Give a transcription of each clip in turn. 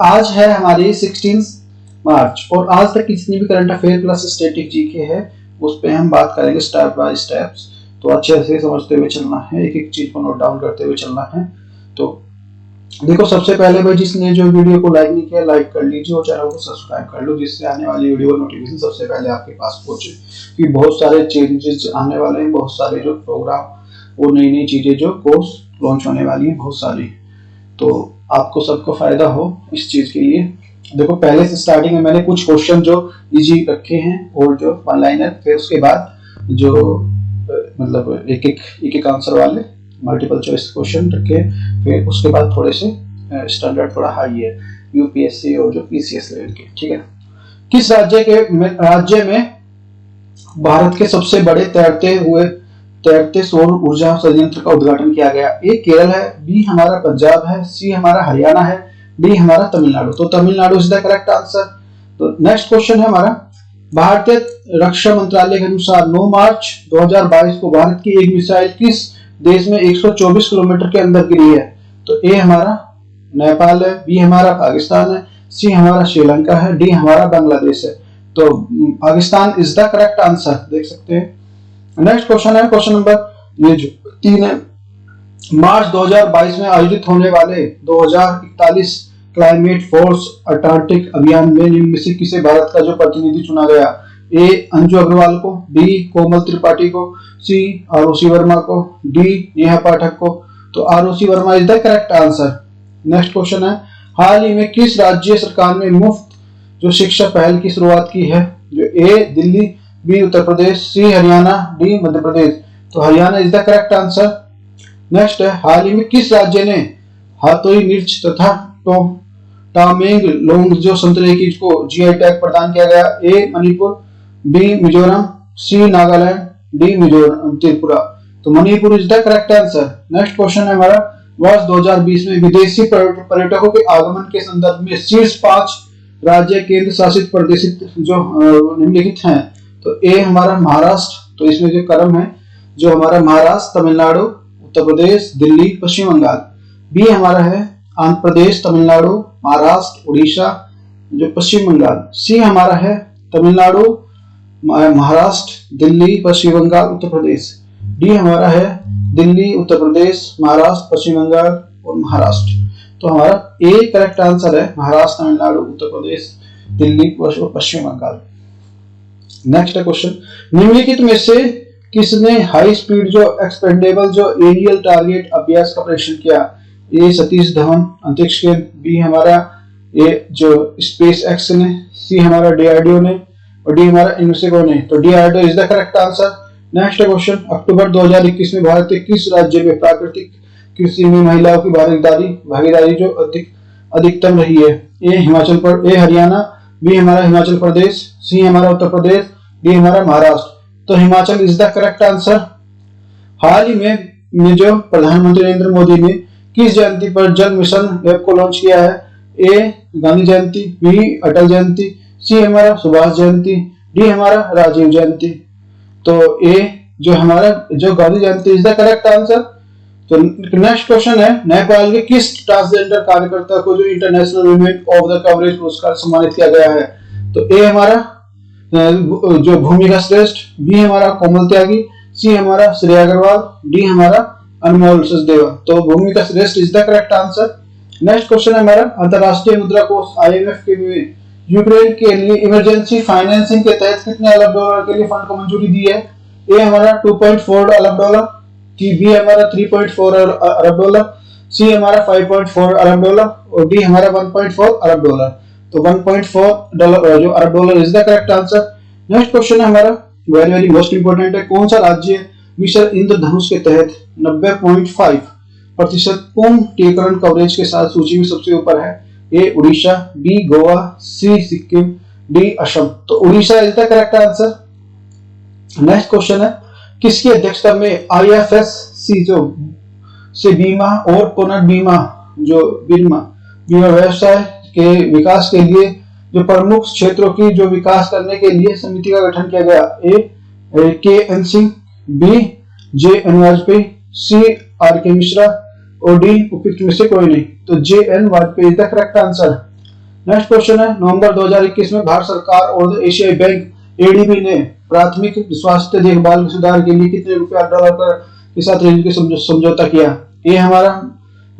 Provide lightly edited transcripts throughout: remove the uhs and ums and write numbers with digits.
आज है हमारी 16 मार्च और आज तक जितनी भी current affair plus static GK है उस पे हम बात करेंगे स्टेप बाय स्टेप्स। तो अच्छे से समझते हुए चलना है, एक एक चीज को नोट डाउन करते हुए चलना है। तो देखो, सबसे पहले भाई जिसने जो वीडियो को लाइक नहीं किया लाइक कर लीजिए और चैनल को सब्सक्राइब कर लो, जिससे आने वाली वीडियो नोटिफिकेशन सबसे पहले आपके पास पहुंचे। क्योंकि बहुत सारे चेंजेस आने वाले हैं, बहुत सारे जो प्रोग्राम और नई नई चीजें जो कोर्स लॉन्च होने वाली है बहुत सारी, तो आपको सबको फायदा हो इस चीज के लिए। देखो, पहले से स्टार्टिंग में मैंने कुछ क्वेश्चन जो इजी रखे हैं और जो वन लाइनर, फिर उसके बाद जो मतलब एक एक आंसर वाले मल्टीपल चॉइस क्वेश्चन रखे, फिर उसके बाद थोड़े से स्टैंडर्ड थोड़ा हाई है यूपीएससी और जो पीसीएस लेवल के। ठीक है, किस राज्य में भारत के सबसे बड़े तैरते सौर ऊर्जा संयंत्र का उद्घाटन किया गया? ए केरल है, बी हमारा पंजाब है, सी हमारा हरियाणा है, डी हमारा तमिलनाडु। तो Tamil Nadu is the correct answer. तो नेक्स्ट क्वेश्चन है हमारा, भारतीय रक्षा मंत्रालय के अनुसार 9 मार्च 2022 को भारत की एक मिसाइल किस देश में 124 किलोमीटर के अंदर गिरी है? तो ए हमारा नेपाल है, बी हमारा पाकिस्तान है, सी हमारा श्रीलंका है, डी हमारा बांग्लादेश है। तो Pakistan is the correct answer, देख सकते हैं। नेक्स्ट क्वेश्चन है क्वेश्चन नंबर ये जो 3 है, मार्च 2022 में आयोजित होने वाले 2041 क्लाइमेट फोर्स अटार्कटिक अभियान में निम्न में से किसे भारत का जो प्रतिनिधि चुना गया? ए अंजू अग्रवाल को, बी कोमल त्रिपाठी को, सी आरुषि वर्मा को, डी नेहा पाठक को। तो Arushi Verma is the correct answer. Next question है, हाल ही में किस राज्य सरकार ने मुफ्त जो शिक्षा पहल की शुरुआत की है? जो ए दिल्ली, बी उत्तर प्रदेश, सी हरियाणा, डी मध्य प्रदेश। तो Haryana is the correct answer. Next है, हाल ही में किस राज्य ने हाथोई मिर्च तथा टामेंग लोंग जो संतरे की को जीआई टैग प्रदान किया गया? ए मणिपुर, बी मिजोरम, सी नागालैंड, डी मिजोरम त्रिपुरा। तो Manipur is the correct answer. Next question है हमारा, वर्ष 2020 में विदेशी पर्यटकों के आगमन के संदर्भ में शीर्ष 5 राज्य केंद्र शासित प्रदेश जो निम्नलिखित हैं। तो ए हमारा महाराष्ट्र, तो इसमें जो क्रम है जो हमारा महाराष्ट्र, तमिलनाडु, उत्तर प्रदेश, दिल्ली, पश्चिम बंगाल। बी हमारा है आंध्र प्रदेश, तमिलनाडु, महाराष्ट्र, उड़ीसा, जो पश्चिम बंगाल। सी हमारा है तमिलनाडु, महाराष्ट्र, दिल्ली, पश्चिम बंगाल, उत्तर प्रदेश। डी हमारा है दिल्ली, उत्तर प्रदेश, महाराष्ट्र, पश्चिम बंगाल और महाराष्ट्र। तो हमारा ए करेक्ट आंसर है महाराष्ट्र, तमिलनाडु, उत्तर प्रदेश, दिल्ली और पश्चिम बंगाल। नेक्स्ट क्वेश्चन, निम्नलिखित में से किसने हाई स्पीड जो एक्सपेंडेबल जो एरियल टारगेट अभ्यास का परीक्षण किया? ए सतीश धवन अंतरिक्ष केंद्र, बी हमारा ए जो स्पेस एक्स ने, सी हमारा डीआरडीओ ने और डी हमारा इनसेको ने। तो DRDO is the correct answer. Next question, अक्टूबर 2021 में भारत के किस राज्य में प्राकृतिक कृषि में महिलाओं की भागीदारी जो अधिकतम रही है? ए हरियाणा, बी हमारा हिमाचल प्रदेश, सी हमारा उत्तर प्रदेश, डी हमारा महाराष्ट्र। तो Himachal is the correct answer. हाल ही में जो प्रधानमंत्री नरेंद्र मोदी ने किस जयंती पर जल मिशन वेब को लॉन्च किया है? ए गांधी जयंती, बी अटल जयंती, सी हमारा सुभाष जयंती, डी हमारा राजीव जयंती। तो ए जो हमारा जो गांधी जयंती इज द करेक्ट आंसर। तो नेक्स्ट क्वेश्चन है, नेपाल के किस ट्रांसजेंडर कार्यकर्ता को जो international women of the coverage पुरस्कार सम्मानित किया गया है? तो ए हमारा जो भूमिका श्रेष्ठ, बी हमारा कोमल त्यागी, सी हमारा श्रेया अग्रवाल, डी हमारा अनमोल सचदेवा। तो भूमिका श्रेष्ठ is the correct answer. Next question है हमारा, अंतरराष्ट्रीय मुद्रा कोष आईएमएफ के यूक्रेन के लिए इमरजेंसी फाइनेंसिंग के तहत कितने अरब डॉलर के लिए फंड को मंजूरी दी है? ए हमारा 2.4 अरब डॉलर, बी हमारा 3.4 अरब डॉलर, सी हमारा 5.4 अरब डॉलर और डी हमारा 1.4 अरब डॉलर। तो 1.4 डॉलर जो अरब dollar is the correct answer. Next question है हमारा वेरी वेरी मोस्ट इंपोर्टेंट है, कौन सा राज्य मिशन इंद्रधनुष के तहत 90.5% पूर्ण टीकाकरण कवरेज के साथ सूची में सबसे ऊपर है? ए उड़ीसा, बी गोवा, सी सिक्किम, डी असम। तो Orissa is the correct answer. Next question है, किसकी अध्यक्षता में आईएफएससी जो से बीमा और पुनर् बीमा जो बीमा व्यवसाय के विकास के लिए जो प्रमुख क्षेत्रों की जो विकास करने के लिए समिति का गठन किया गया? A K N Singh, B J N Vajpayee, C R K Mishra और डी उपयुक्त में से कोई नहीं। तो J N Vajpayee is the correct answer. Next question है, नवंबर 2021 में भारत सरकार और एशियाई बैंक एडीबी ने प्राथमिक स्वास्थ्य देखभाल सुधार के लिए कितने रुपया डॉलर के साथ रेंज के समझौता किया? ए हमारा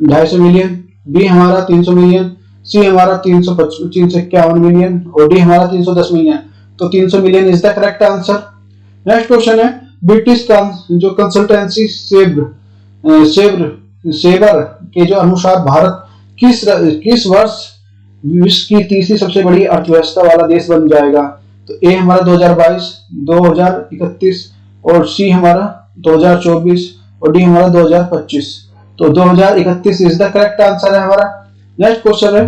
250 मिलियन, बी हमारा 300 मिलियन, सी हमारा 351 मिलियन और डी हमारा 310 मिलियन। तो 300 million is the correct answer. Next question है, ब्रिटिश जो कंसल्टेंसी सेवर के जो अनुसार भारत किस वर्ष विश्व की तीसरी सबसे बड़ी अर्थव्यवस्था वाला देश बन जाएगा? तो ए हमारा 2022, 2031 और सी हमारा 2024 और डी हमारा 2025। तो 2031 इज द करेक्ट आंसर है हमारा। नेक्स्ट क्वेश्चन है,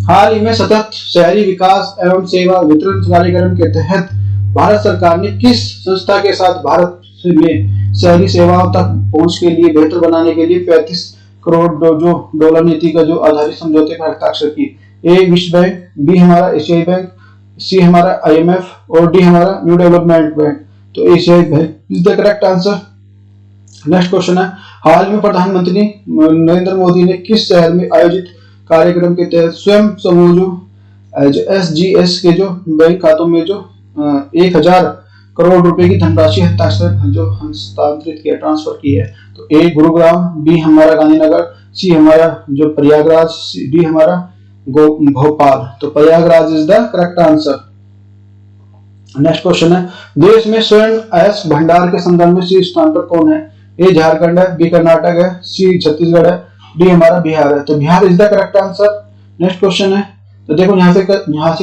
हाल ही में सतत शहरी विकास एवं सेवा वितरण कार्यक्रम के तहत भारत सरकार ने किस संस्था के साथ भारत में शहरी सेवाओं तक पहुंच के लिए बेहतर बनाने के लिए 35 करोड़ डॉलर नीति का जो आधारित समझौते पर हस्ताक्षर की? ए विश्व बैंक, बी हमारा एशियाई बैंक, सी हमारा आईएमएफ और डी हमारा न्यू डेवलपमेंट बैंक। तो एशियाई bank is the correct answer. Next question है, हाल में प्रधानमंत्री नरेंद्र मोदी ने किस शहर में आयोजित कार्यक्रम के तहत स्वयं समूह जो एसजीएस के जो बैंक खातों में जो 1000 करोड़ रुपए की धनराशि हस्तांतरित किया, ट्रांसफर की है? तो ए गुरुग्राम, बी हमारा गांधीनगर, सी हमारा जो प्रयागराज, डी हमारा भोपाल। तो Prayagraj is the correct answer. Next question है, देश में स्वर्ण अयस्क भंडार के संदर्भ में शीर्ष स्थान पर कौन है? ए झारखंड है, बी कर्नाटक है, सी छत्तीसगढ़ है, डी हमारा बिहार है। तो Bihar is the correct answer. Next question है, तो देखो यहाँ से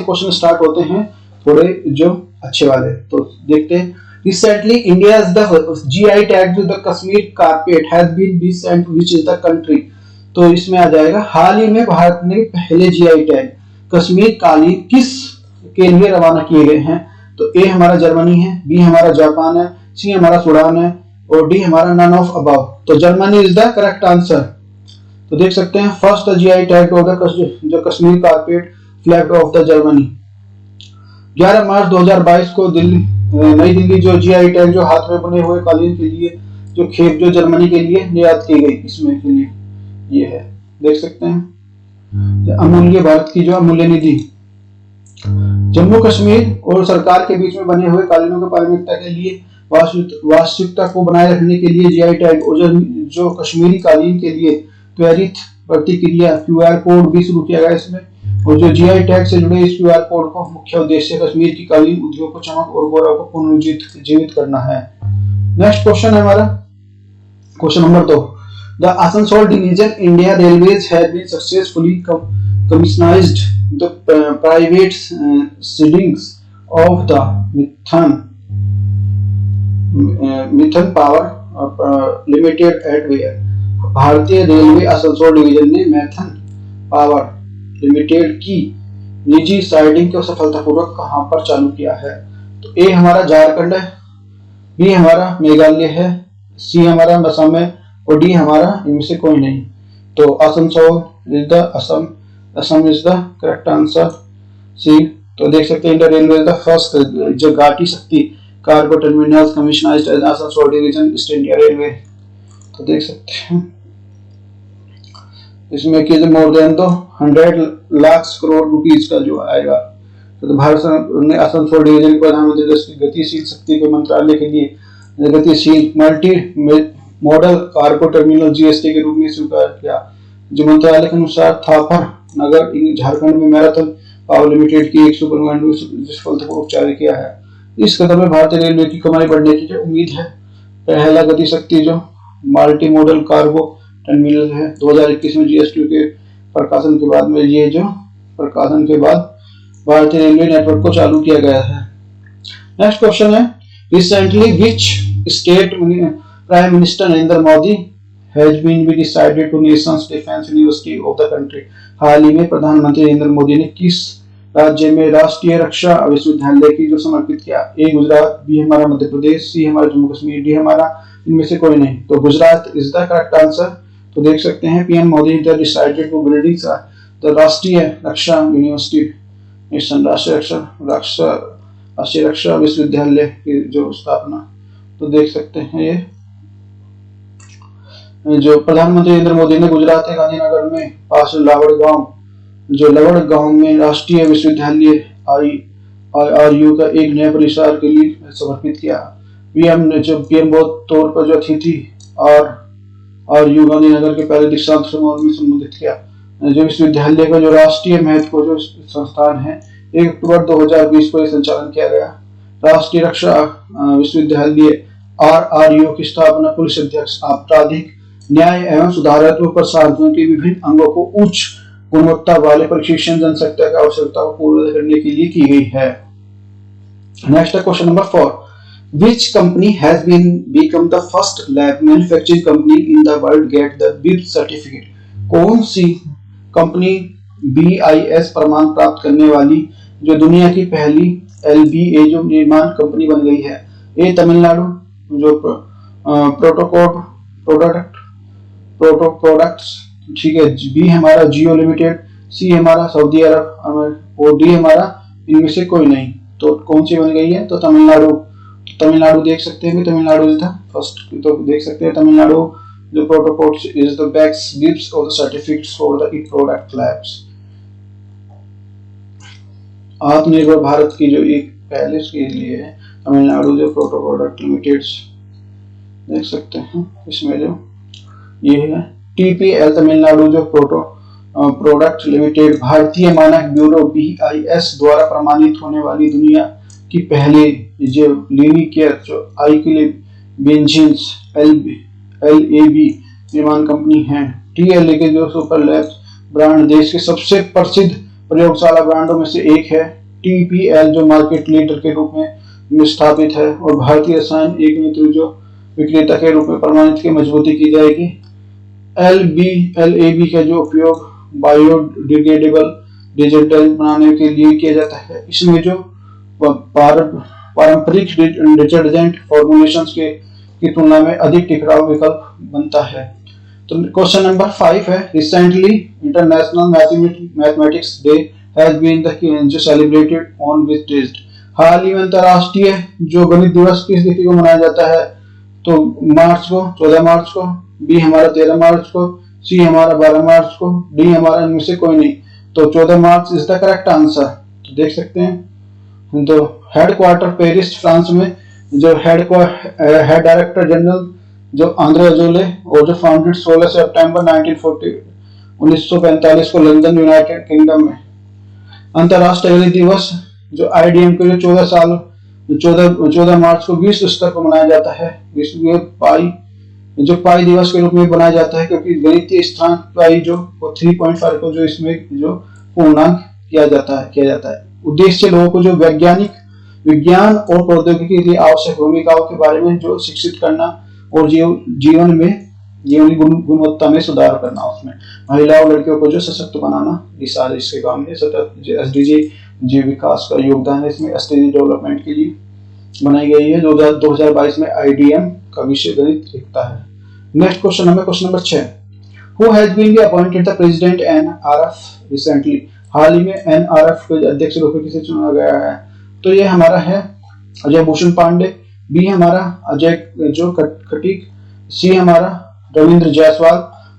क्वेश्चन स्टार्ट होते हैं थोड़े जो अच्छे वाले। तो देखते हैं, recently India the GI tag the Kashmir carpet has been sent which is the country? तो इसमें आ जाएगा, हाल ही में भारत ने पहले जीआई टैग कश्मीर कालीन किस के लिए रवाना किए गए हैं? तो ए हमारा जर्मनी है, बी हमारा जापान है, सी हमारा सूडान है और डी हमारा नन ऑफ अबव। तो Germany is the correct answer. तो देख सकते हैं, first GI tag of the जो Kashmir carpet flag of the Germany. 11 मार्च 2022 को नई दिल्ली जो जीआई टैग जो हाथ में बने हुए कालीन के लिए जो खेप जो जर्मनी के लिए निर्यात की गई, इसमें के लिए ये है, देख सकते हैं अमूल्य भारत की जो अमूल्य निधि। जम्मू कश्मीर और सरकार के बीच में बने हुए कालीनों की प्राथमिकता के लिए वास्तविकता को बनाए रखने के लिए जीआई टैग और जो कश्मीरी कालीन के लिए त्वरित प्रतिक्रिया क्यूआर कोड भी शुरू किया गया इसमें। और जो जीआई टैग से जुड़े इस क्यूआर कोड का मुख्य उद्देश्य कश्मीर की कालीन उद्योग को चमक और गौरव को पुनर्जीवित करना है। नेक्स्ट क्वेश्चन है हमारा question number 2। The Asansol division India railways has been successfully commissioned the private sidings of the Maithon power limited at where? भारतीय रेलवे आसनसोल डिवीजन ने मैथन पावर लिमिटेड की निजी साइडिंग को सफलतापूर्वक कहां पर चालू किया है? तो ए हमारा झारखंड है, बी हमारा मेघालय है, सी हमारा असम है और डी हमारा इनमें से कोई नहीं। तो Asansol is the Assam is the correct answer, C. तो देख सकते हैं, Indian railway is the first जो Gati Shakti cargo terminal commissioned as Asansol division east India railway. तो देख सकते हैं इसमें कि more than 100 lakh crore rupees का जो आएगा। तो भारत सरकार ने आसनसोल डिवीजन प्रधानमंत्री देश की गतिशील शक्ति के मंत्रालय के लिए गतिशील multi modal cargo terminal GST के रूप में स्वीकार किया। जो मंत्रालय के अनुसार थापर नगर झारखंड में मैराथन पावर लिमिटेड की एक सुपर सफलतापूर्वक जारी किया है। इस कदम में भारतीय रेलवे की कमाई बढ़ने की जो उम्मीद है। पहला गति शक्ति जो मल्टी मॉडल कार्गो टर्मिनल है 2021 में जीएसटी के प्रकाशन के बाद में ये जो प्रकाशन के बाद भारतीय रेलवे नेटवर्क को चालू किया गया है। नेक्स्ट क्वेश्चन है, recently which state prime minister Narendra Modi has been decided to nation's defense university of the country? हाल ही में प्रधानमंत्री नरेंद्र मोदी ने किस राज्य में राष्ट्रीय रक्षा विश्वविद्यालय की जो समर्पित किया? ए गुजरात, बी हमारा मध्य प्रदेश, सी हमारा जम्मू कश्मीर, डी हमारा इनमें से कोई नहीं। तो Gujarat is the correct answer. तो देख सकते हैं पीएम मोदी ने डिसाइडेड टू बिल्डिंग द राष्ट्रीय रक्षा यूनिवर्सिटी नेशन राष्ट्रीय रक्षा विश्वविद्यालय की जो स्थापना। तो देख सकते हैं ये जो प्रधानमंत्री नरेंद्र मोदी ने गुजरात के गांधीनगर में पास लावड़ गांव जो लवड़ गांव में राष्ट्रीय विश्वविद्यालय IRU का एक नया परिसर के लिए समर्पित किया। पीएम ने जो पीएम तौर पर जो अतिथि और यू गांधीनगर के पहले दीक्षांत समारोह में संबोधित किया। जो विश्वविद्यालय का जो राष्ट्रीय महत्व जो संस्थान है 1 अक्टूबर 2020 को संचालन किया गया। राष्ट्रीय रक्षा विश्वविद्यालय RRU की स्थापना पुलिस अध्यक्ष, आपराधिक न्याय एवं सुधारात्मक प्रशासन के विभिन्न अंगों को उच्च गुणवत्ता वाले प्रशिक्षण जनशक्ति की आवश्यकता को पूरा करने के लिए की गई है। Next question number 4, which company has become the first lab manufacturing company in the world get the BIP certificate? कौन सी कंपनी BIS प्रमाण प्राप्त करने वाली जो दुनिया की पहली LBA जो निर्माण कंपनी बन गई है? ए तमिलनाडु जो प्रोडक्ट्स, ठीक है, बी हमारा जियो लिमिटेड, सी हमारा सऊदी अरब और डी हमारा इनमें से कोई नहीं। तो कौन सी बन गई है? तो तमिलनाडु देख सकते हैं, तमिलनाडु इज द फर्स्ट। तो देख सकते हैं तमिलनाडु जो protocol is the backs bips और the certificates for the IT product labs. आत्मनिर्भर भारत की जो एक पहले के लिए है तमिलनाडु जो प्रोडक्ट लिमिटेड, देख सकते हैं इसमें जो ये है TPL तमिलनाडु जो प्रोडक्ट लिमिटेड भारतीय मानक ब्यूरो BIS द्वारा प्रमाणित होने वाली दुनिया की पहली जो लिली केयर जो आई के लिए बेंजीन्स LAB निर्माण कंपनी है। TLA के जो सुपर लैब्स ब्रांड देश के सबसे प्रसिद्ध प्रयोगशाला ब्रांडों में से एक है। TPL जो मार्केट लीडर के रूप में स्थापित है और भारतीय रसायन एक मित्र जो विक्रेता के रूप में प्रमाणित की मजबूती की जाएगी। LAB का जो उपयोग बायोडिग्रेडेबल डिटर्जेंट बनाने के लिए किया जाता है। इसमें जो पारंपरिक डिटर्जेंट फॉर्मुलेशंस की तुलना में अधिक टिकाऊ विकल्प बनता है। तो क्वेश्चन नंबर 5 है, recently international mathematics day has been the celebrated on which date? हाल ही में अंतरराष्ट्रीय जो गणित दिवस किस तिथि को मनाया जाता है? तो मार्च को, 14 मार्च को, बी हमारा 13 मार्च को, सी हमारा 12 मार्च को, डी हमारा इनमें से कोई नहीं। तो 14 मार्च इज द करेक्ट आंसर। तो देख सकते हैं तो हेडक्वार्टर पेरिस फ्रांस में जो हेड डायरेक्टर जनरल जो आंद्रे अजोले और जो फाउंडेड 16 सितंबर 1945 को लंदन यूनाइटेड किंगडम में। अंतरराष्ट्रीय गणित दिवस जो IDM के जो 14 मार्च को विश्व स्तर पर मनाया जाता है। विश्व पाई दिवस के रूप में बनाया जाता है क्योंकि गणितीय स्थान पाई जो 3.5 को जो इसमें जो पूर्णांक किया जाता है। उद्देश्य लोगों को जो विज्ञान और प्रौद्योगिकी के लिए आवश्यक भूमिकाओं के बारे में जो शिक्षित करना और जीवन गुणवत्ता में सुधार करना, उसमें महिलाओं और लड़कियों को जो सशक्त बनाना, ये सारे इसके काम में SDG जो विकास का योगदान है इसमें SDG डेवलपमेंट के लिए बनाई गई है। 2022 में IDM का विषय गणित लिखता है। Next question number 6, who has been appointed the president NRF recently? हाल ही में NRF के अध्यक्ष रूप में किसे चुना गया है? तो ये हमारा है अजय भूषण पांडे, बी हमारा अजय जो खटीक, सी हमारा रविंद्र जायसवाल,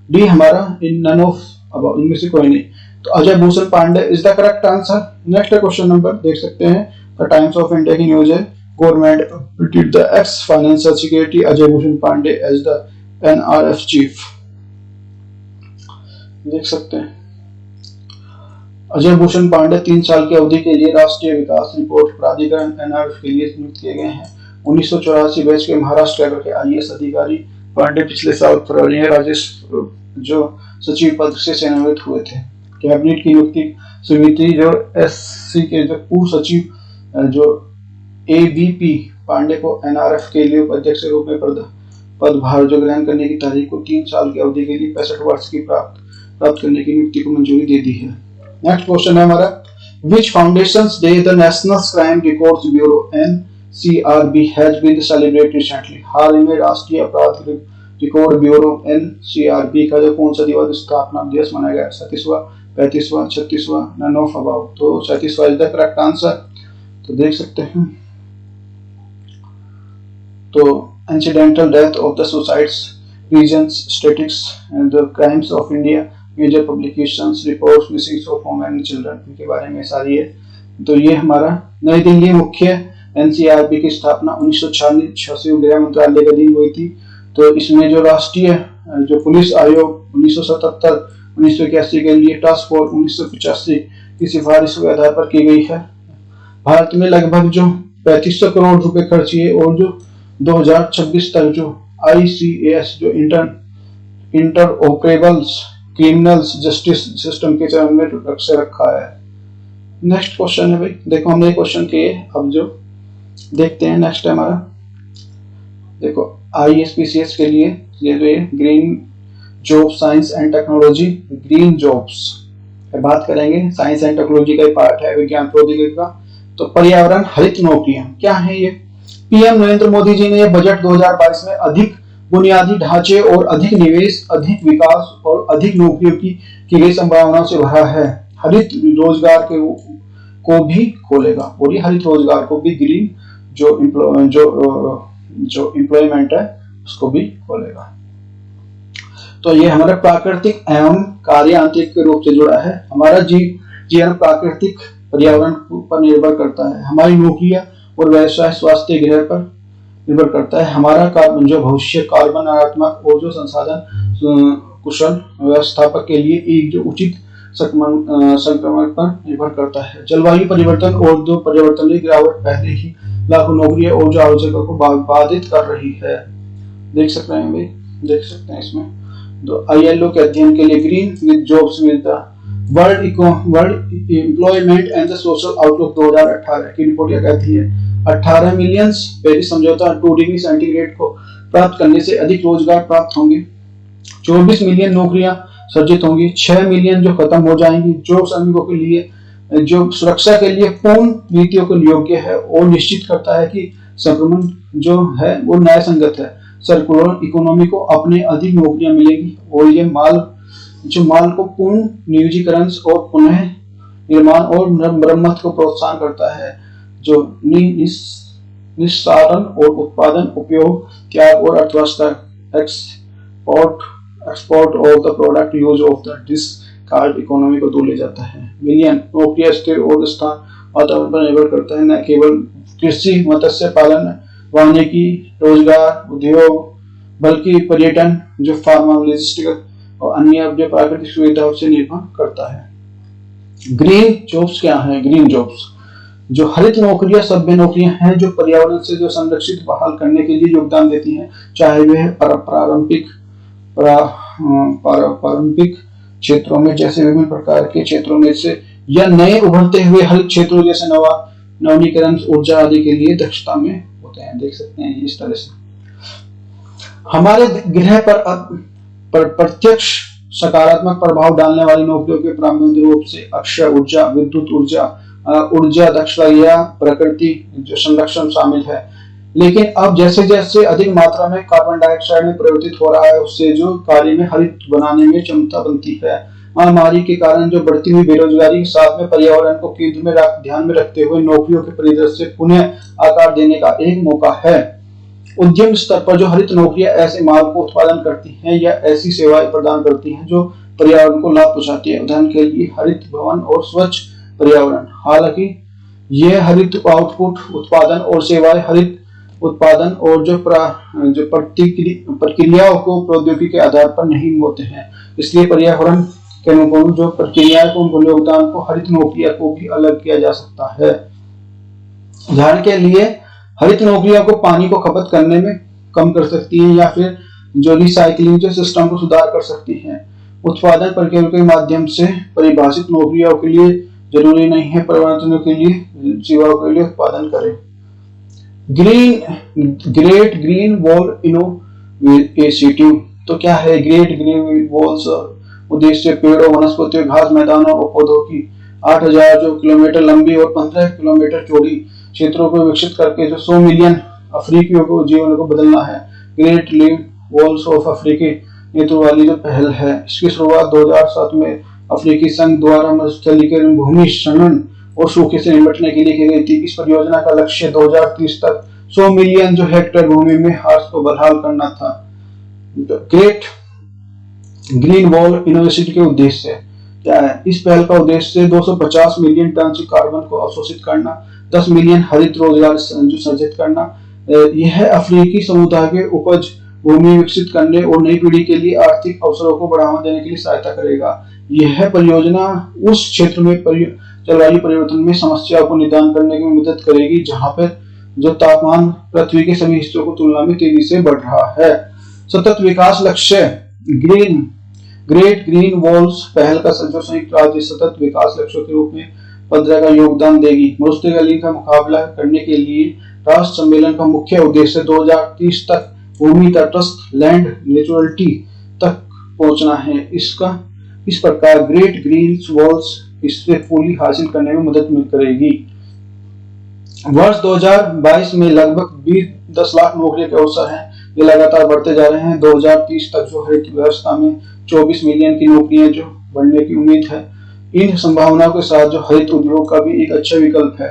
डी हमारा नन ऑफ अबव, इनमें से कोई नहीं। तो Ajay Bhushan Pandey is the correct answer. Next question number देख सकते हैं, द टाइम्स ऑफ इंडिया की न्यूज है, government appointed the ex financial security Ajay Bhushan Pandey as the NRF chief. देख सकते हैं अजय भूषण पांडे 3 साल की अवधि के लिए राष्ट्रीय विकास रिपोर्ट प्राधिकरण NRF के लिए नियुक्त किए गए हैं। 1984 बैच के महाराष्ट्र कैडर के IAS अधिकारी पांडे पिछले साल फरवरी में राजस्व जो सचिव पद से सेवानिवृत्त हुए थे। कैबिनेट की नियुक्ति समिति जो SC के जो पूर्व सचिव जो AVP पांडे को NRF के लिए उपाध्यक्ष के रूप में पदभार जो ग्रहण करने की तारीख को 3 साल की अवधि के लिए 65 वर्ष की प्राप्त करने की नियुक्ति को मंजूरी दे दी है। नेक्स्ट क्वेश्चन है हमारा, which foundations day the National Crime Records Bureau NCRB has been celebrated recently? हाल ही में राष्ट्रीय अपराध रिकॉर्ड ब्यूरो NCRB का जो कौन सा दिवस स्थापना दिवस मनाया गया? 37वां, 35वां, 36वां, नन ऑफ अबव। तो 37वां इज द करेक्ट आंसर। तो देख सकते हैं तो incidental death of the suicides, regions, statistics and the crimes of India major publications, reports, missing of women and children, इनके बारे में सारी है। तो ये हमारा नई दिल्ली मुख्य एनसीआरबी की स्थापना 1986 गृह मंत्रालय के अधीन हुई थी। तो इसमें जो राष्ट्रीय जो पुलिस आयोग 1977 1981 के लिए टास्क फोर्स 1985 की सिफारिश के आधार पर की गई है। भारत में लगभग जो 3500 करोड़ रुपए खर्च किए और जो 2026 तक जो ICAS जो इंटरऑपरेबल्स क्रिमिनल्स जस्टिस सिस्टम के चरण में लक्ष्य रखा है। नेक्स्ट क्वेश्चन है भाई, देखो हमने क्वेश्चन किए, अब जो देखते हैं नेक्स्ट है हमारा, देखो ISPCS के लिए ये green job science and technology, green jobs बात करेंगे, साइंस एंड टेक्नोलॉजी का ही पार्ट है विज्ञान प्रौद्योगिकी का। तो पर्यावरण हरित नौकरियां क्या है ये? पीएम नरेंद्र मोदी जी ने बजट 2022 में अधिक बुनियादी ढांचे और अधिक निवेश, अधिक विकास और अधिक नौकरियों की गई संभावनाओं से भरा है। हरित रोजगार को भी खोलेगा और ये हरित रोजगार को भी ग्रीन जो एम्प्लॉयमेंट है उसको भी खोलेगा। तो ये हमारा प्राकृतिक एवं कार्यांतरिक के रूप से जुड़ा है। हमारा जीवन प्राकृतिक पर्यावरण पर निर्भर करता है। हमारी नौकरियां और व्यवसाय स्वास्थ्य गृह पर निर्भर करता है। हमारा कार्बन जो भविष्य कार्बन नकारात्मक और जो संसाधन कुशल व्यवस्थापक के लिए एक जो उचित संक्रमण पर निर्भर करता है। जलवायु परिवर्तन और जो पर्यावरणीय गिरावट पहले ही लाखों नौकरियां और जो आवश्यकताओं को बाधित कर रही है। देख सकते हैं भाई, देख सकते हैं इसमें तो ILO के अध्ययन के लिए green with jobs with the world employment and the social outlook 2018 की रिपोर्ट क्या कहती है? 18 मिलियन पेरिस समझौता 2 डिग्री सेंटीग्रेड को प्राप्त करने से अधिक रोजगार प्राप्त होंगे, 24 मिलियन नौकरियां सृजित होंगी, 6 मिलियन जो खत्म हो जाएंगी, जो श्रमिकों के लिए जो सुरक्षा के लिए पूर्ण नीतियों के योग्य है और निश्चित करता है कि संक्रमण जो है वो न्याय संगत है। सर्कुलर इकोनॉमी को अपने अधिक नौकरियां मिलेगी और ये माल को पूर्ण नियोजीकरण और पुनः निर्माण और मरम्मत को प्रोत्साहन करता है। जो निस्सारण और उत्पादन, उपयोग, त्याग और अर्थव्यवस्था export of the product use of the discard economy को दूर ले जाता है। मिलियन नौकरियां स्थिर और स्थान वातावरण पर निर्भर करता है, न केवल कृषि, मत्स्य पालन, वानिकी, रोजगार, उद्योग, बल्कि पर्यटन, जो फार्मा, लॉजिस्टिक्स और अन्य जो प्राकृतिक सुविधाओं से निर्भर करता है। ग्रीन जॉब्स क्या है? ग्रीन जॉब्स जो हरित नौकरियां सभ्य नौकरियां हैं जो पर्यावरण से जो संरक्षित बहाल करने के लिए योगदान देती हैं, चाहे वे पारंपरिक क्षेत्रों में जैसे विभिन्न प्रकार के क्षेत्रों में से या नए उभरते हुए हरित क्षेत्रों जैसे नवीनीकरण ऊर्जा आदि के लिए दक्षता में होते हैं। देख सकते हैं इस तरह से हमारे ग्रह पर प्रत्यक्ष सकारात्मक प्रभाव डालने वाली नौकरियों के प्रारंभिक रूप से अक्षय ऊर्जा, विद्युत ऊर्जा, ऊर्जा दक्षता या प्रकृति जो संरक्षण शामिल है। लेकिन अब जैसे जैसे अधिक मात्रा में कार्बन डाइऑक्साइड में परिवर्तित हो रहा है, उससे जो कार्य में हरित बनाने में क्षमता बनती है। महामारी के कारण जो बढ़ती हुई बेरोजगारी के साथ में पर्यावरण को केंद्र में ध्यान में रखते हुए नौकरियों के परिदृश्य से पुनः आकार देने का एक मौका है। उद्यम स्तर पर जो हरित नौकरियां ऐसे माल को उत्पादन करती हैं या ऐसी सेवाएं प्रदान करती हैं जो पर्यावरण को लाभ पहुंचाती है। उदाहरण के लिए हरित भवन और स्वच्छ पर्यावरण। हालांकि यह हरित आउटपुट उत्पादन और सेवाएं हरित उत्पादन और जो प्रक्रियाओं को प्रौद्योगिकी के आधार पर नहीं होते हैं, इसलिए पर्यावरण के अनुकूल जो प्रक्रियाओं को योगदान को हरित नौकरियां को भी अलग किया जा सकता है। उदाहरण के लिए हरित नौकरियां को पानी को खपत करने में कम कर सकती हैं या फिर जो रिसाइकलिंग जो सिस्टम को सुधार कर सकती हैं। उत्पादन प्रक्रिया के माध्यम से परिभाषित नौकरियों के लिए जरूरी नहीं है परिवर्तनों के लिए सेवाओं के लिए उत्पादन करें। ग्रेट ग्रीन वॉल इनोवेटिव तो क्या है? ग्रेट ग्रीन वॉल्स उद्देश्य पेड़ों, वनस्पतियों, घास मैदानों और पौधों की 8000 जो किलोमीटर लंबी और 15 किलोमीटर चौड़ी क्षेत्रों को विकसित करके जो 100 मिलियन अफ्रीकियों को जीवन को बदलना है। ग्रेट लिव वॉल्स ऑफ अफ्रीकी नेतृत्व वाली जो पहल है, इसकी शुरुआत 2007 में अफ्रीकी संघ द्वारा मरुस्थलीकरण, भूमि क्षरण और सूखे से निपटने के लिए की गई थी। इस परियोजना का लक्ष्य 2030 तक 100 मिलियन जो हेक्टेयर भूमि में घास को बहाल करना था। ग्रेट ग्रीन वॉल यूनिवर्सिटी के उद्देश्य क्या है? इस पहल का उद्देश्य 250 मिलियन टन से कार्बन को अवशोषित करना, 10 मिलियन हरित रोजगार सृजित करना, यह अफ्रीकी समुदाय के उपज भूमि विकसित करने और नई पीढ़ी के लिए आर्थिक अवसरों को बढ़ावा देने के लिए सहायता करेगा। यह परियोजना उस क्षेत्र में जलवायु परिवर्तन में समस्याओं को निदान करने में मदद करेगी जहां पर जो तापमान पृथ्वी के सभी हिस्सों को तुलना में तेजी से बढ़ रहा है। सतत विकास लक्ष्य ग्रेट ग्रीन वॉल्स पहल का जो संयुक्त राज्य सतत विकास लक्ष्यों के रूप में 15 का योगदान देगी। मरुस्थलीकरण का मुकाबला करने के लिए राष्ट्र सम्मेलन का मुख्य उद्देश्य 2030 तक भूमि तटस्थ लैंड न्यूट्रलिटी तक पहुंचना है। इस प्रकार ग्रेट ग्रीन वॉल्स इससे पूरी हासिल करने में मदद करेगी। वर्ष 2022 में लगभग 10 लाख नौकरियों के अवसर हैं, ये लगातार बढ़ते जा रहे हैं। 2030 तक जो हरित व्यवस्था में 24 मिलियन की नौकरियां जो बढ़ने की उम्मीद है। इन संभावनाओं के साथ जो हरित उद्योग का भी एक अच्छा विकल्प है।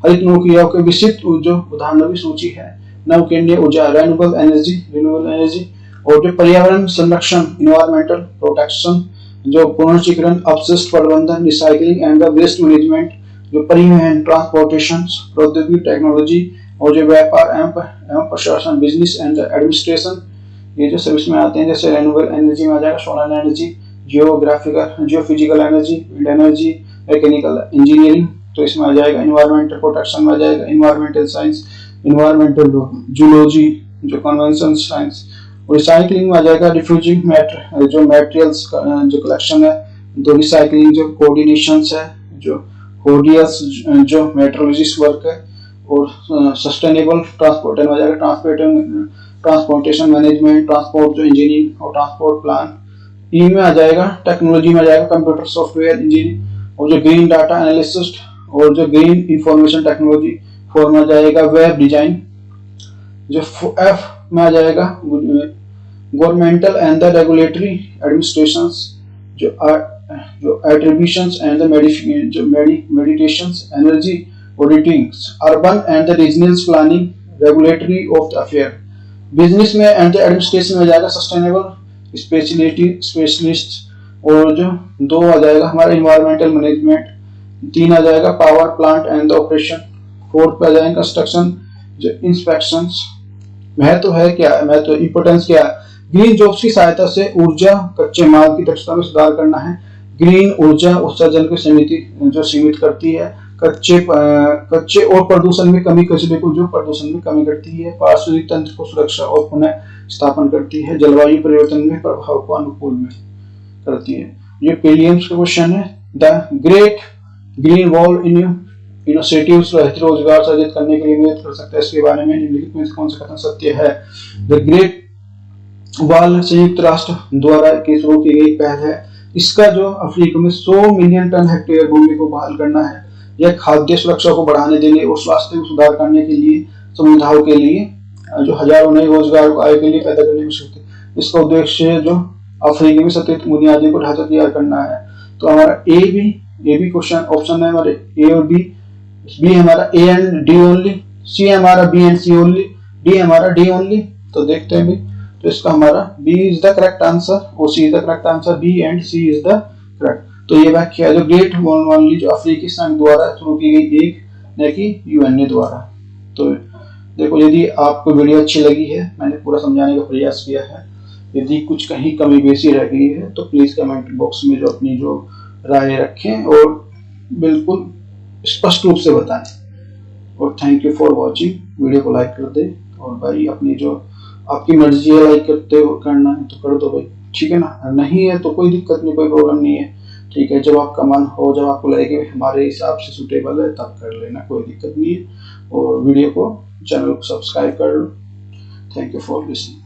हरित नौकरियों के विशिष्ट जो उदाहरणों की सूची है: नवकेंद्रीय ऊर्जा रिन्यूएबल एनर्जी, और जो पर्यावरण संरक्षण इन्वायरमेंटल प्रोटेक्शन, जो पुनर्चक्रण अपशिष्ट प्रबंधन recycling and the waste management, जो परिवहन ट्रांसपोर्टेशन प्रौद्योगिकी टेक्नोलॉजी, और जो व्यापार एवं प्रशासन बिजनेस एंड एडमिनिस्ट्रेशन, ये जो सर्विस में आते हैं। जैसे रिन्यूएबल एनर्जी में आ जाएगा solar energy, geophysical energy, wind energy, mechanical engineering, तो इसमें आ जाएगा। इन्वायरमेंटल प्रोटेक्शन में आ जाएगा इन्वायरमेंटल साइंस, इन्वायरमेंटल जूलॉजी, जो कन्वेंशन साइंस, और रिसाइकलिंग में आ जाएगा रिफ्यूजिंग मैटर, जो मटेरियल्स जो कलेक्शन है, तो रिसाइकलिंग जो कोऑर्डिनेशन है, जो होडियस जो मेट्रोलॉजिस्ट वर्क है, और सस्टेनेबल ट्रांसपोर्ट में आ जाएगा ट्रांसपोर्टेशन मैनेजमेंट, ट्रांसपोर्ट जो इंजीनियरिंग और ट्रांसपोर्ट प्लान। ई में आ जाएगा टेक्नोलॉजी में आ जाएगा कंप्यूटर सॉफ्टवेयर इंजीनियरिंग, और जो ग्रीन डाटा एनालिसिस, और जो ग्रीन इंफॉर्मेशन टेक्नोलॉजी। 4 में आ जाएगा वेब डिजाइन। जो एफ में आ जाएगा governmental and the regulatory administrations, जो attributions and the meditations, energy auditings, urban and the regional planning, regulatory of the affair. Business में एंड द एडमिनिस्ट्रेशन में जाएगा सस्टेनेबल स्पेशलिस्ट, और जो 2 आ जाएगा हमारा इन्वायरमेंटल मैनेजमेंट। 3 आ जाएगा power plant and the operation. 4 पे आ जाएगा कंस्ट्रक्शन जो इंस्पेक्शंस। महत्व है क्या, महत्व इंपोर्टेंस क्या है? ग्रीन जॉब्स की सहायता से ऊर्जा कच्चे माल की दक्षता में सुधार करना है। ग्रीन ऊर्जा उत्सर्जन की सीमित करती है। कच्चे और प्रदूषण में कमी, कचरे को जो प्रदूषण में कमी करती है। पारिस्थितिक तंत्र को सुरक्षा और पुनः स्थापन करती है। जलवायु परिवर्तन में प्रभाव को अनुकूल में करती है। ये प्रीलिम्स का क्वेश्चन है। The great green wall initiatives रोजगार सृजित करने के लिए मदद कर सकता है। इसके बारे में निम्नलिखित में कौन सा कथन सत्य है? द ग्रेट वॉल संयुक्त राष्ट्र द्वारा शुरू की गई पहल है। इसका जो अफ्रीका में 100 मिलियन टन हेक्टेयर भूमि को बहाल करना है। यह खाद्य सुरक्षा को बढ़ाने देने और स्वास्थ्य में सुधार करने के लिए समुदायों के लिए जो हजारों नए रोजगार आय के लिए पैदा करने में सकते। इसका उद्देश्य जो अफ्रीका में सतत बुनियादी को ढांचा तैयार करना है। तो हमारा ए बी क्वेश्चन ऑप्शन है हमारे ए और बी हमारा A and D only, C हमारा B and C only, D हमारा डी ओनली। तो देखते हैं भी, तो इसका हमारा B is the correct answer और C is the correct answer. B and C is the correct. तो ये व्याख्या जो ग्रेट वॉल ओनली जो अफ्रीकी संघ द्वारा शुरू की गई एक, न कि यूएनए द्वारा। तो देखो, यदि आपको वीडियो अच्छी लगी है, मैंने पूरा समझाने का प्रयास किया है। यदि कुछ कहीं कमी बेसी रह गई है तो प्लीज कमेंट बॉक्स में जो अपनी जो राय रखें और बिल्कुल स्पष्ट रूप से बताएं। और thank you for watching. Video को लाइक कर दे, और भाई अपनी जो आपकी मर्जी है लाइक करते हो, करना है तो कर दो भाई, ठीक है ना। नहीं है तो कोई दिक्कत नहीं, कोई प्रॉब्लम नहीं है, ठीक है। जब आपका मन हो, जब आपको लगे कि हमारे हिसाब से सुटेबल है, तब कर लेना, कोई दिक्कत नहीं है। और वीडियो को, चैनल को सब्सक्राइब कर लो। Thank you for listening.